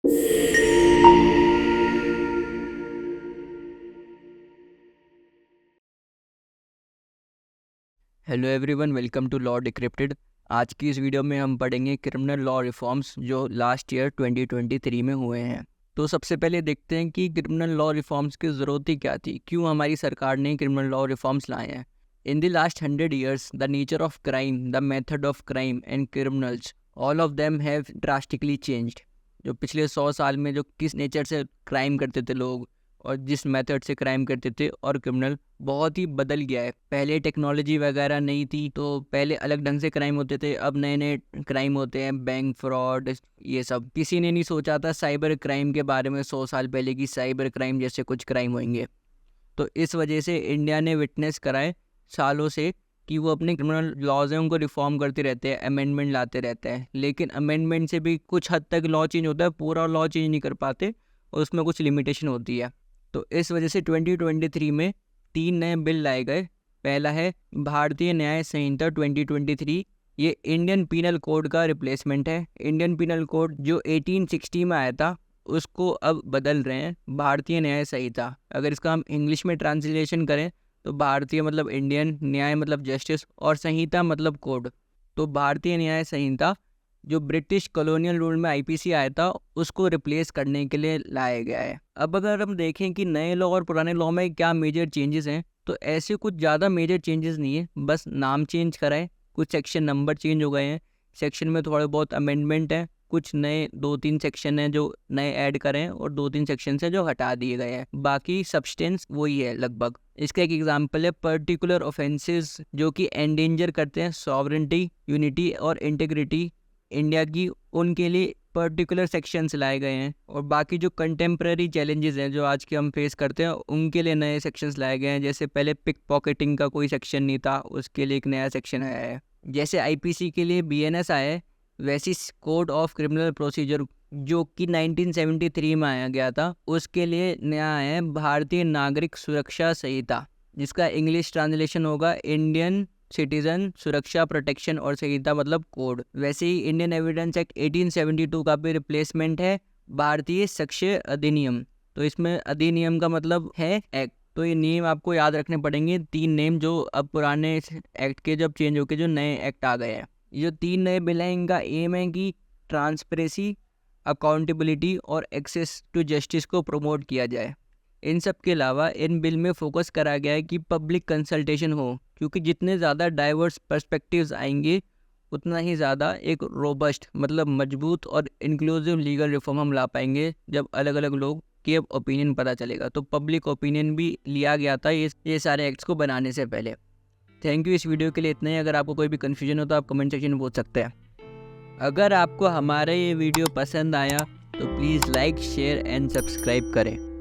Hello everyone, welcome to law decrypted. आज की इस वीडियो में हम पढ़ेंगे क्रिमिनल लॉ रिफॉर्म्स जो लास्ट ईयर 2023 में हुए हैं। तो सबसे पहले देखते हैं कि क्रिमिनल लॉ रिफॉर्म्स की ज़रूरत ही क्या थी, क्यों हमारी सरकार ने क्रिमिनल लॉ रिफॉर्म्स लाए हैं। In the last 100 years, the nature of crime, the method of crime and criminals, all of them have drastically changed. जो पिछले 100 साल में जो किस नेचर से क्राइम करते थे लोग और जिस मेथड से क्राइम करते थे और क्रिमिनल, बहुत ही बदल गया है। पहले टेक्नोलॉजी वगैरह नहीं थी, तो पहले अलग ढंग से क्राइम होते थे, अब नए नए क्राइम होते हैं, बैंक फ्रॉड, ये सब। किसी ने नहीं सोचा था साइबर क्राइम के बारे में 100 साल पहले की साइबर क्राइम जैसे कुछ क्राइम होंगे। तो इस वजह से इंडिया ने विटनेस कराए सालों से कि वो अपने क्रिमिनल लॉज हैं उनको रिफॉर्म करते रहते हैं, अमेंडमेंट लाते रहते हैं। लेकिन अमेंडमेंट से भी कुछ हद तक लॉ चेंज होता है, पूरा लॉ चेंज नहीं कर पाते और उसमें कुछ लिमिटेशन होती है। तो इस वजह से 2023 में 3 नए बिल लाए गए। पहला है भारतीय न्याय संहिता 2023। ये इंडियन पीनल कोड का रिप्लेसमेंट है। इंडियन पीनल कोड जो 1860 में आया था उसको अब बदल रहे हैं भारतीय न्याय संहिता। अगर इसका हम इंग्लिश में ट्रांसलेशन करें तो भारतीय मतलब इंडियन, न्याय मतलब जस्टिस और संहिता मतलब कोड। तो भारतीय न्याय संहिता जो ब्रिटिश कॉलोनियल रूल में आईपीसी आया था उसको रिप्लेस करने के लिए लाया गया है। अब अगर हम देखें कि नए लॉ और पुराने लॉ में क्या मेजर चेंजेस हैं, तो ऐसे कुछ ज़्यादा मेजर चेंजेस नहीं है, बस नाम चेंज करा है, कुछ सेक्शन नंबर चेंज हो गए हैं, सेक्शन में थोड़े बहुत अमेंडमेंट हैं, कुछ नए 2-3 सेक्शन हैं जो नए ऐड करें हैं और 2-3 सेक्शन से जो हटा दिए गए हैं। बाकी सब्सटेंस वही है लगभग। इसका एक एग्जांपल है पर्टिकुलर ऑफेंसेस जो कि एंडेंजर करते हैं सॉवरेनिटी, यूनिटी और इंटीग्रिटी इंडिया की, उनके लिए पर्टिकुलर सेक्शंस लाए गए हैं। और बाकी जो कंटेम्प्रेरी चैलेंजेस हैं जो आज के हम फेस करते हैं उनके लिए नए सेक्शंस लाए गए हैं। जैसे पहले पिक पॉकेटिंग का कोई सेक्शन नहीं था, उसके लिए एक नया सेक्शन आया है। जैसे आईपीसी के लिए बीएनएस आया है, वैसे कोड ऑफ क्रिमिनल प्रोसीजर जो कि 1973 में आया गया था उसके लिए नया आया है भारतीय नागरिक सुरक्षा संहिता, जिसका इंग्लिश ट्रांसलेशन होगा इंडियन सिटीजन सुरक्षा प्रोटेक्शन और संहिता मतलब कोड। वैसे ही इंडियन एविडेंस एक्ट 1872 का भी रिप्लेसमेंट है भारतीय साक्ष्य अधिनियम। तो इसमें अधिनियम का मतलब है एक्ट। तो ये नेम आपको याद रखने पड़ेंगे, 3 नेम जो अब पुराने एक्ट के जब चेंज होके जो नए एक्ट आ गए हैं। ये जो 3 नए बिल हैं इनका एम है कि ट्रांसपेरेंसी, अकाउंटेबिलिटी और एक्सेस टू जस्टिस को प्रमोट किया जाए। इन सब के अलावा इन बिल में फोकस करा गया है कि पब्लिक कंसल्टेशन हो, क्योंकि जितने ज़्यादा डाइवर्स पर्सपेक्टिव्स आएंगे उतना ही ज़्यादा एक रोबस्ट मतलब मजबूत और इंक्लूसिव लीगल रिफॉर्म हम ला पाएंगे जब अलग अलग लोग के ओपिनियन पता चलेगा। तो पब्लिक ओपिनियन भी लिया गया था ये सारे एक्ट्स को बनाने से पहले। Thank you. इस वीडियो के लिए इतना ही। अगर आपको कोई भी कन्फ्यूजन हो तो आप कमेंट सेक्शन में पूछ सकते हैं। अगर आपको हमारा ये वीडियो पसंद आया तो please like, share and subscribe करें।